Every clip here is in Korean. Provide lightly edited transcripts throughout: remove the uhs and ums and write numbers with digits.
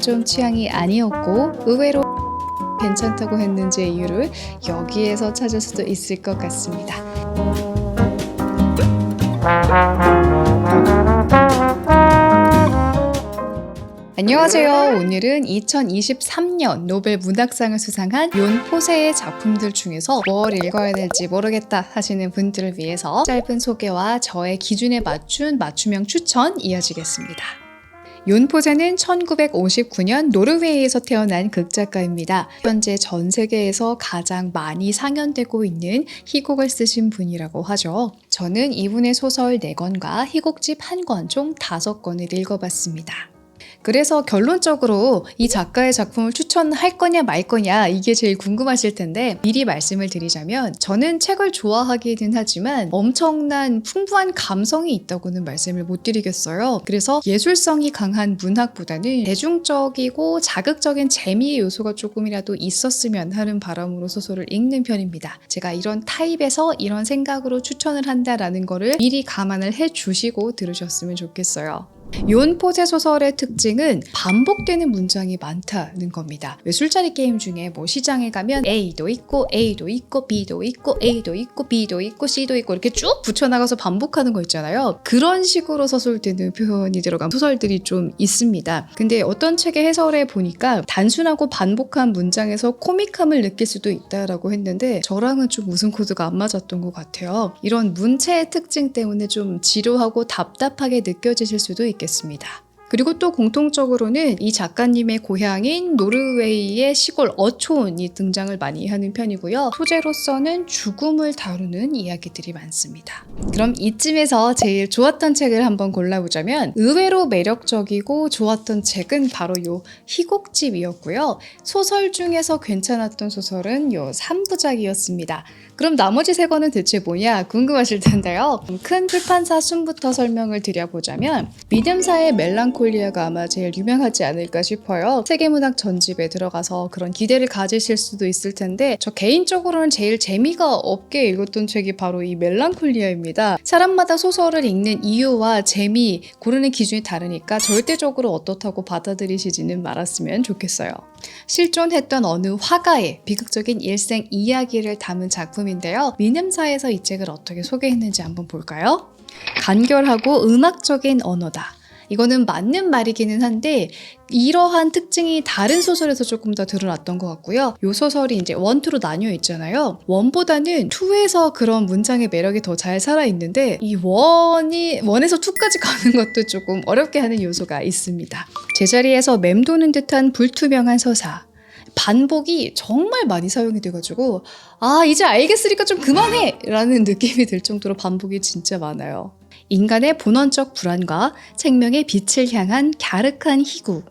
좀 취향이 아니었고 의외로 괜찮다고 했는지의 이유를 여기에서 찾을 수도 있을 것 같습니다. 안녕하세요. 오늘은 2023년 노벨 문학상을 수상한 연 포세의 작품들 중에서 뭘 읽어야 될지 모르겠다 하시는 분들을 위해서 짧은 소개와 저의 기준에 맞춘 맞춤형 추천 이어지겠습니다. 연 포세는 1959년 노르웨이에서 태어난 극작가입니다. 현재 전 세계에서 가장 많이 상연되고 있는 희곡을 쓰신 분이라고 하죠. 저는 이분의 소설 4권과 희곡집 1권 총 5권을 읽어봤습니다. 그래서 결론적으로 이 작가의 작품을 추천할 거냐 말 거냐 이게 제일 궁금하실 텐데 미리 말씀을 드리자면 저는 책을 좋아하기는 하지만 엄청난 풍부한 감성이 있다고는 말씀을 못 드리겠어요. 그래서 예술성이 강한 문학보다는 대중적이고 자극적인 재미의 요소가 조금이라도 있었으면 하는 바람으로 소설을 읽는 편입니다. 제가 이런 타입에서 이런 생각으로 추천을 한다라는 거를 미리 감안을 해주시고 들으셨으면 좋겠어요. 연 포세 소설의 특징은 반복되는 문장이 많다는 겁니다. 왜 술자리 게임 중에 뭐 시장에 가면 A도 있고 A도 있고 B도 있고 A도 있고 B도 있고 C도 있고 이렇게 쭉 붙여나가서 반복하는 거 있잖아요. 그런 식으로 서술되는 표현이 들어간 소설들이 좀 있습니다. 근데 어떤 책의 해설에 보니까 단순하고 반복한 문장에서 코믹함을 느낄 수도 있다라고 했는데 저랑은 좀 웃음 코드가 안 맞았던 것 같아요. 이런 문체의 특징 때문에 좀 지루하고 답답하게 느껴지실 수도 있겠습니다. 그리고 또 공통적으로는 이 작가님의 고향인 노르웨이의 시골 어촌이 등장을 많이 하는 편이고요. 소재로서는 죽음을 다루는 이야기들이 많습니다. 그럼 이쯤에서 제일 좋았던 책을 한번 골라보자면 의외로 매력적이고 좋았던 책은 바로 요 희곡집이었고요. 소설 중에서 괜찮았던 소설은 요 3부작이었습니다. 그럼 나머지 3권은 대체 뭐냐 궁금하실 텐데요. 큰 출판사 순부터 설명을 드려보자면 믿음사의 멜랑콜리아가 아마 제일 유명하지 않을까 싶어요. 세계문학 전집에 들어가서 그런 기대를 가지실 수도 있을 텐데 저 개인적으로는 제일 재미가 없게 읽었던 책이 바로 이 멜랑콜리아입니다. 사람마다 소설을 읽는 이유와 재미 고르는 기준이 다르니까 절대적으로 어떻다고 받아들이시지는 말았으면 좋겠어요. 실존했던 어느 화가의 비극적인 일생 이야기를 담은 작품인데요. 민음사에서 이 책을 어떻게 소개했는지 한번 볼까요? 간결하고 음악적인 언어다. 이거는 맞는 말이기는 한데 이러한 특징이 다른 소설에서 조금 더 드러났던 것 같고요. 이 소설이 이제 1, 2로 나뉘어 있잖아요. 1보다는 2에서 그런 문장의 매력이 더 잘 살아있는데 이 1에서 2까지 가는 것도 조금 어렵게 하는 요소가 있습니다. 제자리에서 맴도는 듯한 불투명한 서사. 반복이 정말 많이 사용이 돼가지고 이제 알겠으니까 좀 그만해! 라는 느낌이 들 정도로 반복이 진짜 많아요. 인간의 본원적 불안과 생명의 빛을 향한 갸륵한 희구.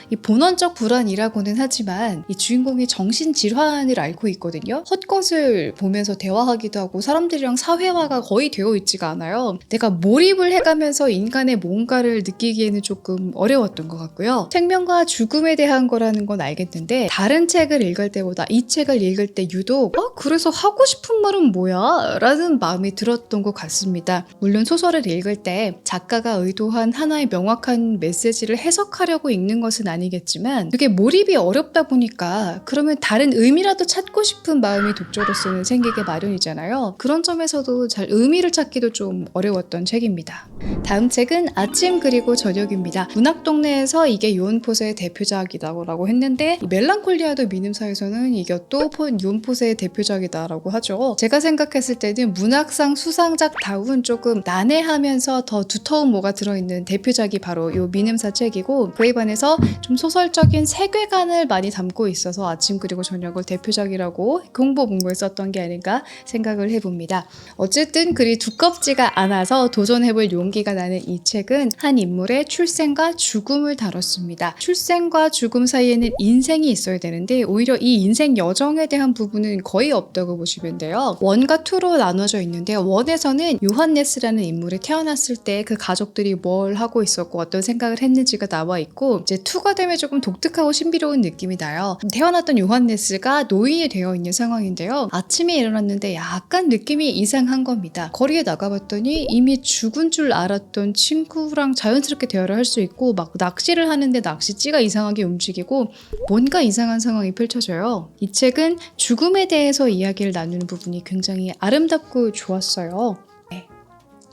이 본원적 불안이라고는 하지만 이 주인공이 정신질환을 앓고 있거든요. 헛것을 보면서 대화하기도 하고 사람들이랑 사회화가 거의 되어 있지가 않아요. 내가 몰입을 해가면서 인간의 뭔가를 느끼기에는 조금 어려웠던 것 같고요. 생명과 죽음에 대한 거라는 건 알겠는데 다른 책을 읽을 때보다 이 책을 읽을 때 유독 그래서 하고 싶은 말은 뭐야? 라는 마음이 들었던 것 같습니다. 물론 소설을 읽을 때 작가가 의도한 하나의 명확한 메시지를 해석하려고 읽는 것은 아니겠지만 그게 몰입이 어렵다 보니까 그러면 다른 의미라도 찾고 싶은 마음이 독자로서는 생기게 마련이잖아요. 그런 점에서도 잘 의미를 찾기도 좀 어려웠던 책입니다. 다음 책은 아침 그리고 저녁입니다. 문학동네에서 이게 연 포세의 대표작이라고 했는데 멜랑콜리아도 민음사에서는 이게 또 연 포세의 대표작이다라고 하죠. 제가 생각했을 때는 문학상 수상작다운 조금 난해하면서 더 두터운 뭐가 들어있는 대표작이 바로 이 민음사 책이고 그에 반해서 좀 소설적인 세계관을 많이 담고 있어서 아침 그리고 저녁을 대표작이라고 홍보문고에 썼던 게 아닌가 생각을 해봅니다. 어쨌든 그리 두껍지가 않아서 도전해볼 용기가 나는 이 책은 한 인물의 출생과 죽음을 다뤘습니다. 출생과 죽음 사이에는 인생이 있어야 되는데 오히려 이 인생 여정에 대한 부분은 거의 없다고 보시면 돼요. 1과 2로 나눠져 있는데요. 1에서는 요한네스라는 인물이 태어났을 때 그 가족들이 뭘 하고 있었고 어떤 생각을 했는지가 나와 있고 이제 2가 되면 조금 독특하고 신비로운 느낌이 나요. 태어났던 요한네스가 노인이 되어 있는 상황인데요. 아침에 일어났는데 약간 느낌이 이상한 겁니다. 거리에 나가봤더니 이미 죽은 줄 알았던 친구랑 자연스럽게 대화를 할 수 있고 막 낚시를 하는데 낚시찌가 이상하게 움직이고 뭔가 이상한 상황이 펼쳐져요. 이 책은 죽음에 대해서 이야기를 나누는 부분이 굉장히 아름답고 좋았어요. 네.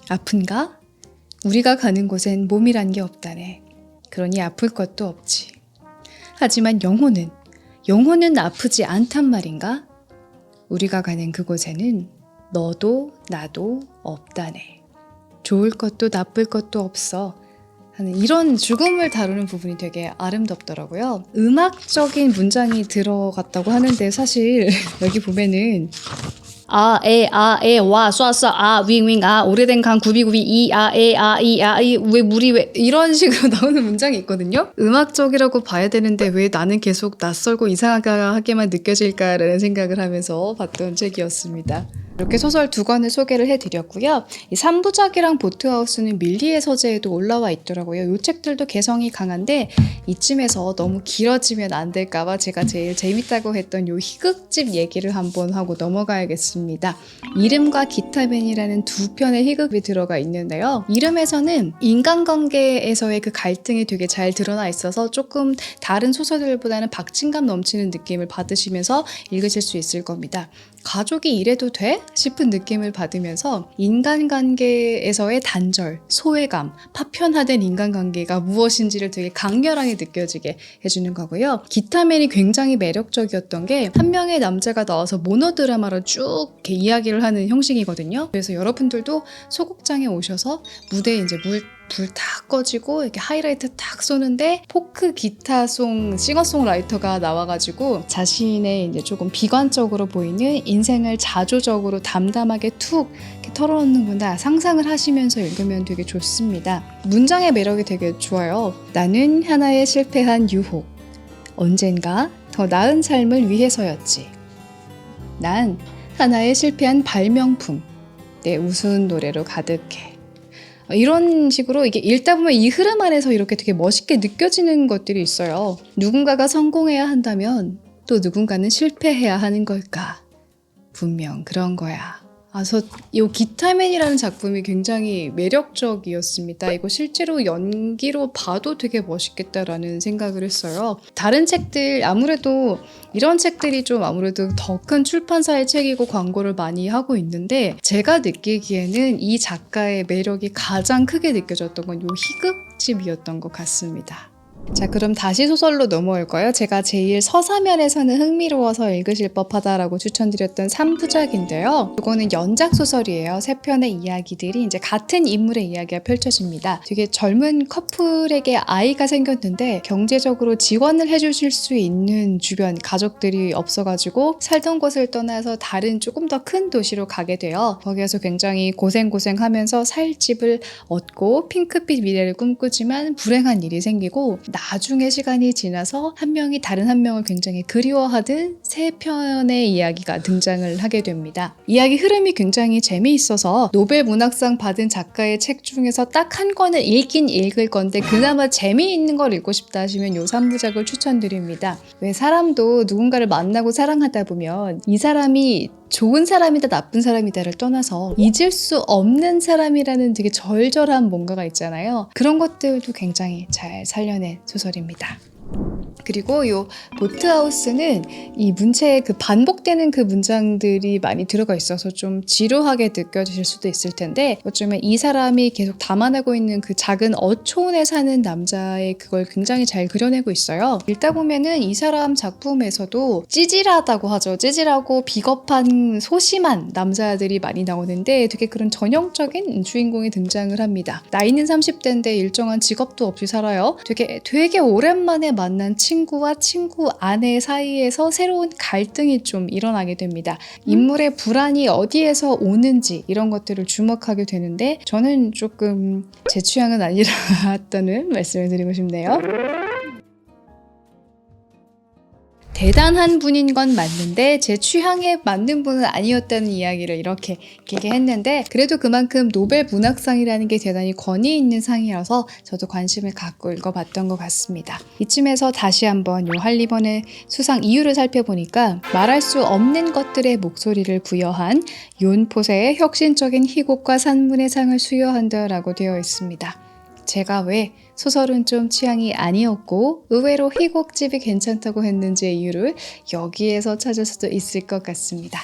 아픈가? 우리가 가는 곳엔 몸이란 게 없다네. 그러니 아플 것도 없지. 하지만 영혼은 아프지 않단 말인가? 우리가 가는 그곳에는 너도 나도 없다네. 좋을 것도 나쁠 것도 없어. 하는 이런 죽음을 다루는 부분이 되게 아름답더라고요. 음악적인 문장이 들어갔다고 하는데 사실 여기 보면은 와, 쏴, 윙, 오래된 강, 구비, 이, 왜, 물이 왜, 이런 식으로 나오는 문장이 있거든요? 음악적이라고 봐야 되는데 왜 나는 계속 낯설고 이상하게만 느껴질까라는 생각을 하면서 봤던 책이었습니다. 이렇게 소설 2권을 소개를 해드렸고요. 이 3부작이랑 보트하우스는 밀리의 서재에도 올라와 있더라고요. 이 책들도 개성이 강한데 이쯤에서 너무 길어지면 안 될까봐 제가 제일 재밌다고 했던 이 희극집 얘기를 한번 하고 넘어가야겠습니다. 이름과 기타맨이라는 2편의 희극이 들어가 있는데요. 이름에서는 인간관계에서의 그 갈등이 되게 잘 드러나 있어서 조금 다른 소설들보다는 박진감 넘치는 느낌을 받으시면서 읽으실 수 있을 겁니다. 가족이 이래도 돼? 싶은 느낌을 받으면서 인간관계에서의 단절, 소외감, 파편화된 인간관계가 무엇인지를 되게 강렬하게 느껴지게 해주는 거고요. 기타맨이 굉장히 매력적이었던 게 한 명의 남자가 나와서 모노드라마로 쭉 이렇게 이야기를 하는 형식이거든요. 그래서 여러분들도 소극장에 오셔서 무대에 이제 불 탁 꺼지고 이렇게 하이라이트 탁 쏘는데 포크 기타송 싱어송라이터가 나와가지고 자신의 이제 조금 비관적으로 보이는 인생을 자조적으로 담담하게 툭 이렇게 털어놓는구나 상상을 하시면서 읽으면 되게 좋습니다. 문장의 매력이 되게 좋아요. 나는 하나의 실패한 유혹. 언젠가 더 나은 삶을 위해서였지. 난 하나의 실패한 발명품. 내 우스운 노래로 가득해. 이런 식으로 이게 읽다 보면 이 흐름 안에서 이렇게 되게 멋있게 느껴지는 것들이 있어요. 누군가가 성공해야 한다면 또 누군가는 실패해야 하는 걸까? 분명 그런 거야. 그래서 이 기타맨이라는 작품이 굉장히 매력적이었습니다. 이거 실제로 연기로 봐도 되게 멋있겠다라는 생각을 했어요. 다른 책들 아무래도 이런 책들이 좀 아무래도 더 큰 출판사의 책이고 광고를 많이 하고 있는데 제가 느끼기에는 이 작가의 매력이 가장 크게 느껴졌던 건 이 희극집이었던 것 같습니다. 자, 그럼 다시 소설로 넘어올까요? 제가 제일 서사면에서는 흥미로워서 읽으실 법하다라고 추천드렸던 3부작인데요. 이거는 연작 소설이에요. 3편의 이야기들이 이제 같은 인물의 이야기가 펼쳐집니다. 되게 젊은 커플에게 아이가 생겼는데 경제적으로 지원을 해주실 수 있는 주변 가족들이 없어가지고 살던 곳을 떠나서 다른 조금 더 큰 도시로 가게 돼요. 거기에서 굉장히 고생하면서 살 집을 얻고 핑크빛 미래를 꿈꾸지만 불행한 일이 생기고 나중에 시간이 지나서 한 명이 다른 한 명을 굉장히 그리워하듯 3편의 이야기가 등장을 하게 됩니다. 이야기 흐름이 굉장히 재미있어서 노벨 문학상 받은 작가의 책 중에서 딱 한 권을 읽긴 읽을 건데 그나마 재미있는 걸 읽고 싶다 하시면 이 3부작을 추천드립니다. 왜 사람도 누군가를 만나고 사랑하다 보면 이 사람이 좋은 사람이다 나쁜 사람이다를 떠나서 잊을 수 없는 사람이라는 되게 절절한 뭔가가 있잖아요. 그런 것들도 굉장히 잘 살려낸 소설입니다. 그리고 이 보트하우스는 이 문체에 그 반복되는 그 문장들이 많이 들어가 있어서 좀 지루하게 느껴지실 수도 있을 텐데 어쩌면 이 사람이 계속 담아내고 있는 그 작은 어촌에 사는 남자의 그걸 굉장히 잘 그려내고 있어요. 읽다 보면은 이 사람 작품에서도 찌질하다고 하죠. 찌질하고 비겁한 소심한 남자들이 많이 나오는데 되게 그런 전형적인 주인공이 등장을 합니다. 나이는 30대인데 일정한 직업도 없이 살아요. 되게 오랜만에 만난 친구와 친구 아내 사이에서 새로운 갈등이 좀 일어나게 됩니다. 인물의 불안이 어디에서 오는지 이런 것들을 주목하게 되는데 저는 조금 제 취향은 아니라는 말씀을 드리고 싶네요. 대단한 분인 건 맞는데 제 취향에 맞는 분은 아니었다는 이야기를 이렇게 길게 했는데, 그래도 그만큼 노벨 문학상이라는 게 대단히 권위 있는 상이라서 저도 관심을 갖고 읽어봤던 것 같습니다. 이쯤에서 다시 한번 요 할리번의 수상 이유를 살펴보니까 말할 수 없는 것들의 목소리를 부여한 욘 포세의 혁신적인 희곡과 산문의 상을 수여한다라고 되어 있습니다. 제가 왜 소설은 좀 취향이 아니었고 의외로 희곡집이 괜찮다고 했는지의 이유를 여기에서 찾을 수도 있을 것 같습니다.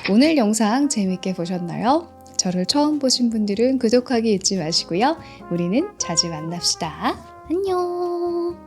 오늘 영상 재밌게 보셨나요? 저를 처음 보신 분들은 구독하기 잊지 마시고요. 우리는 자주 만납시다. 안녕.